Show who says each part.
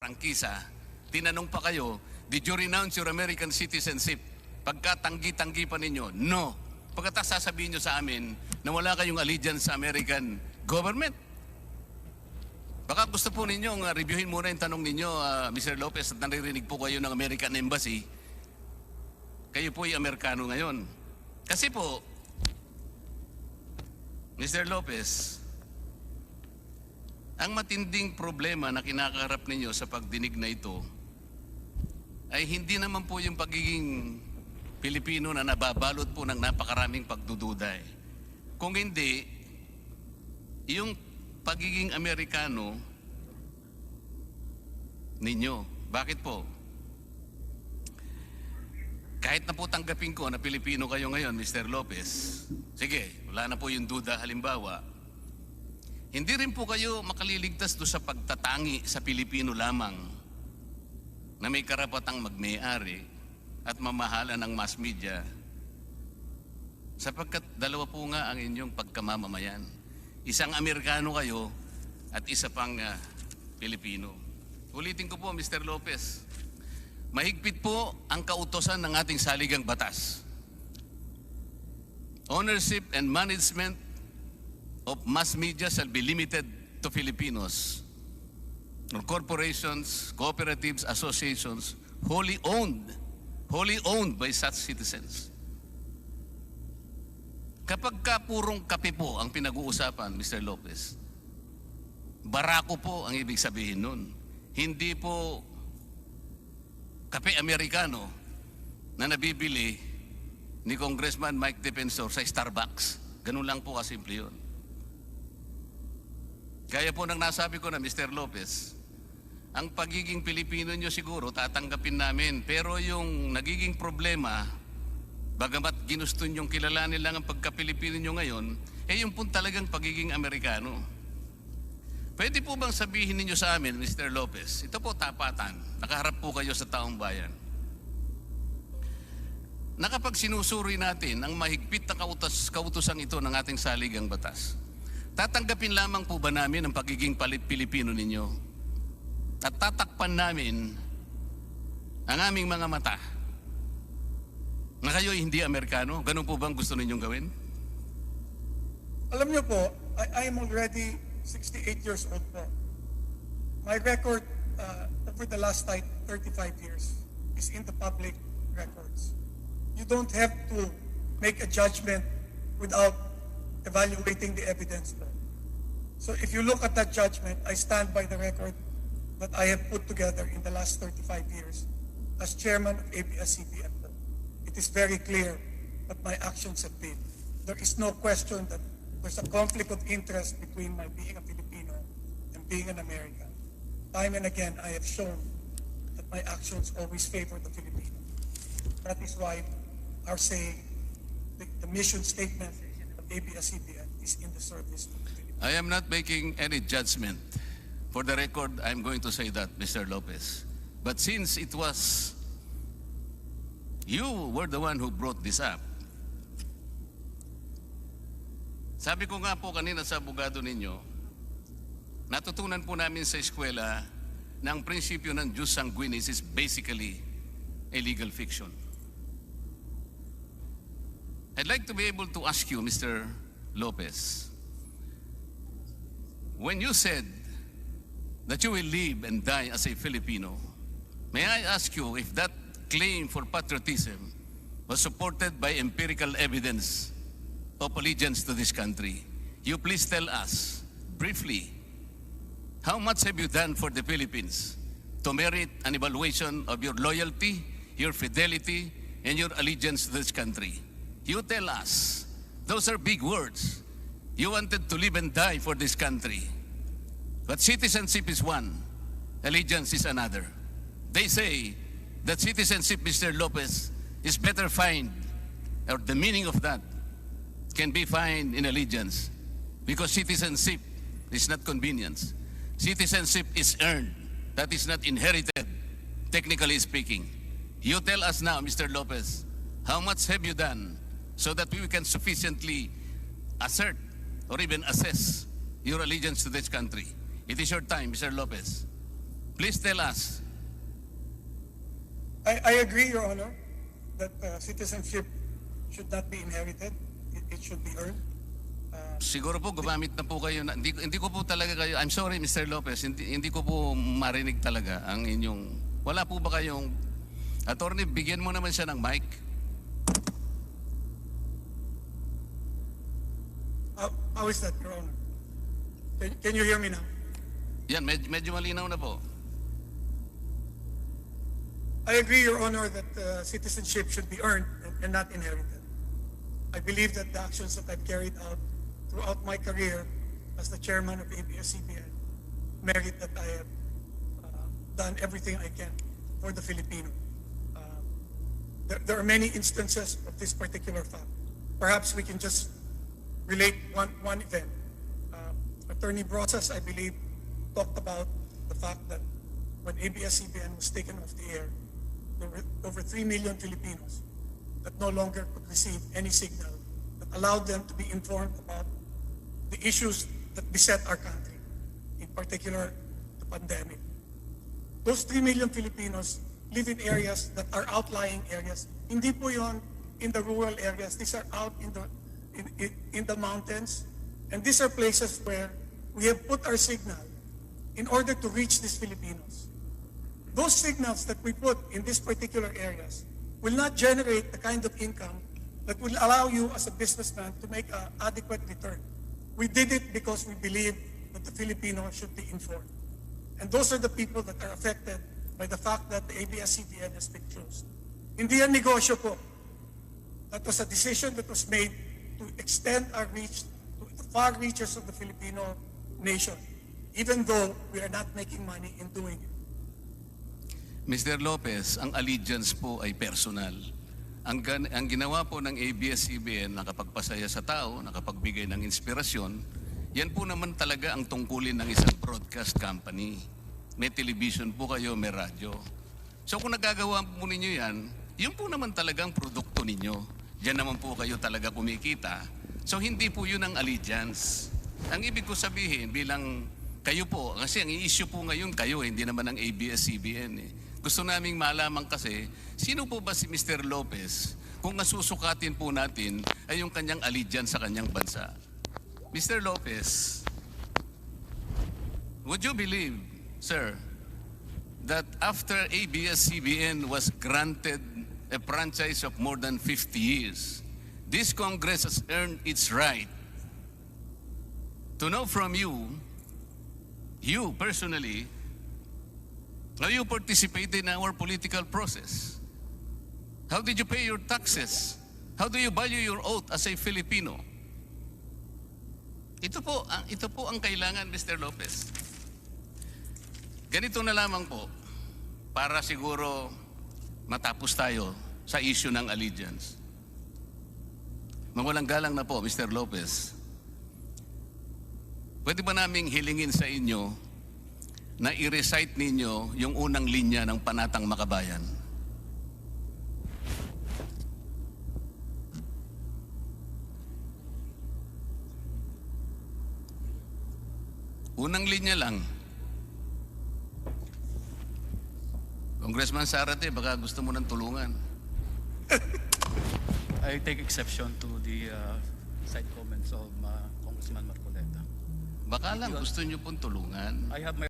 Speaker 1: prangkisa, tinanong pa kayo, did you renounce your American citizenship? Pagka tanggi-tanggi pa ninyo, no. Pagkatapos sasabihin nyo sa amin na wala kayong allegiance sa American government. Baka gusto po ninyong reviewin muna yung tanong ninyo, Mr. Lopez, at naririnig po kayo ng American Embassy. Kayo po ay Amerikano ngayon. Kasi po, Mr. Lopez, ang matinding problema na kinakaharap ninyo sa pagdinig na ito ay hindi naman po yung pagiging Pilipino na nababalot po ng napakaraming pagdududa. Kung hindi, yung pagiging Amerikano ninyo. Bakit po? Kahit na po tanggapin ko na Pilipino kayo ngayon, Mr. Lopez, sige, wala na po yung duda halimbawa, hindi rin po kayo makaliligtas do sa pagtatangi sa Pilipino lamang na may karapatang magmay-ari at mamahala ng mass media sapagkat dalawa po nga ang inyong pagkamamamayan. Isang Amerikano kayo at isa pang Pilipino. Ulitin ko po, Mr. Lopez, mahigpit po ang kautosan ng ating saligang batas. Ownership and management of mass media shall be limited to Filipinos or corporations, cooperatives, associations wholly owned by such citizens. Kapag purong kape po ang pinag-uusapan, Mr. Lopez, barako po ang ibig sabihin nun. Hindi po kape Amerikano na nabibili ni Congressman Mike Defensor sa Starbucks. Ganun lang po kasimple yun. Kaya po nang nasabi ko na, Mr. Lopez, ang pagiging Pilipino nyo siguro tatanggapin namin. Pero yung nagiging problema, bagamat ginusto nyong kilalanin lang ang pagka-Pilipino nyo ngayon, yung po talagang pagiging Amerikano. Pwede po bang sabihin ninyo sa amin, Mr. Lopez, ito po tapatan, nakaharap po kayo sa taong bayan, na kapag sinusuri natin ang mahigpit na kautusan ito ng ating saligang batas, tatanggapin lamang po ba namin ang pagiging Pilipino ninyo? At tatakpan namin ang aming mga mata na kayo hindi Amerikano? Ganun po bang gusto ninyong gawin?
Speaker 2: Alam niyo po, I am already 68 years old po. My record over the last 35 years is in the public records. You don't have to make a judgment without evaluating the evidence po. So if you look at that judgment, I stand by the record that I have put together in the last 35 years as chairman of ABS-CBN po. It is very clear that my actions have been. There is no question that there's a conflict of interest between my being a Filipino and being an American. Time and again, I have shown that my actions always favor the Filipino. That is why our saying, the mission statement of ABS-CBN is in the service of the Philippines.
Speaker 1: I am not making any judgment. For the record, I'm going to say that, Mr. Lopez. But since it was, you were the one who brought this up, sabi ko nga po kanina sa abogado ninyo, natutunan po namin sa eskwela na ang prinsipyo ng jus sanguinis is basically a legal fiction. I'd like to be able to ask you, Mr. Lopez, when you said that you will live and die as a Filipino, may I ask you if that claim for patriotism was supported by empirical evidence of allegiance to this country? You please tell us briefly, how much have you done for the Philippines to merit an evaluation of your loyalty, your fidelity, and your allegiance to this country? You tell us. Those are big words. You wanted to live and die for this country. But citizenship is one, allegiance is another. They say that citizenship, Mr. Lopez, is better found, or the meaning of that can be found in allegiance, because citizenship is not convenience. Citizenship is earned. That is not inherited, technically speaking. You tell us now, Mr. Lopez, how much have you done so that we can sufficiently assert or even assess your allegiance to this country? It is your time, Mr. Lopez. Please tell us.
Speaker 2: I agree, Your Honor, that citizenship should not be inherited. It should be earned.
Speaker 1: Siguro po gumamit na po kayo na, hindi ko po talaga kayo, I'm sorry Mr. Lopez, hindi ko po marinig talaga ang inyong, wala po ba kayong, attorney, bigyan mo naman siya ng mic.
Speaker 2: How is that, Your Honor? Can you hear me now?
Speaker 1: Yan, medyo malinaw na po.
Speaker 2: I agree, Your Honor, that citizenship should be earned and not inherited. I believe that the actions that I've carried out throughout my career as the chairman of ABS-CBN merit that I have done everything I can for the Filipino. There are many instances of this particular fact. Perhaps we can just relate one event. Attorney Brosas, I believe, talked about the fact that when ABS-CBN was taken off the air, there were over 3 million Filipinos that no longer could receive any signal that allowed them to be informed about the issues that beset our country, in particular the pandemic. Those 3 million Filipinos live in areas that are outlying areas. Hindi po yon in the rural areas. These are out in the mountains. And these are places where we have put our signal in order to reach these Filipinos. Those signals that we put in these particular areas will not generate the kind of income that will allow you as a businessman to make an adequate return. We did it because we believe that the Filipino should be informed. And those are the people that are affected by the fact that the ABS-CBN has been closed. Hindi yan negosyo po. That was a decision that was made to extend our reach to the far reaches of the Filipino nation, even though we are not making money in doing it.
Speaker 1: Mr. Lopez, ang allegiance po ay personal. Ang ginawa po ng ABS-CBN, nakapagpasaya sa tao, nakapagbigay ng inspirasyon, yan po naman talaga ang tungkulin ng isang broadcast company. May television po kayo, may radyo. So kung nagagawa po ninyo yan, yun po naman talagang produkto ninyo. Diyan naman po kayo talaga kumikita. So hindi po yun ang allegiance. Ang ibig ko sabihin bilang kayo po, kasi ang i-issue po ngayon kayo, hindi naman ang ABS-CBN eh. Gusto naming malaman kasi, sino po ba si Mr. Lopez kung nasusukatin po natin ay yung kanyang allegiance sa kanyang bansa? Mr. Lopez, would you believe, sir, that after ABS-CBN was granted a franchise of more than 50 years, this Congress has earned its right to know from you personally, how you participated in our political process? How did you pay your taxes? How do you value your oath as a Filipino? Ito po ang kailangan, Mr. Lopez. Ganito na lamang po, para siguro matapos tayo sa issue ng allegiance. Mawalang galang na po, Mr. Lopez. Pwede ba naming hilingin sa inyo na i-recite ninyo yung unang linya ng Panatang Makabayan? Unang linya lang. Congressman Zarate, baka gusto mo ng tulungan.
Speaker 3: I take exception to the side comments of Congressman Marcoleta.
Speaker 1: Baka lang gusto nyo pong tulungan.
Speaker 3: I have my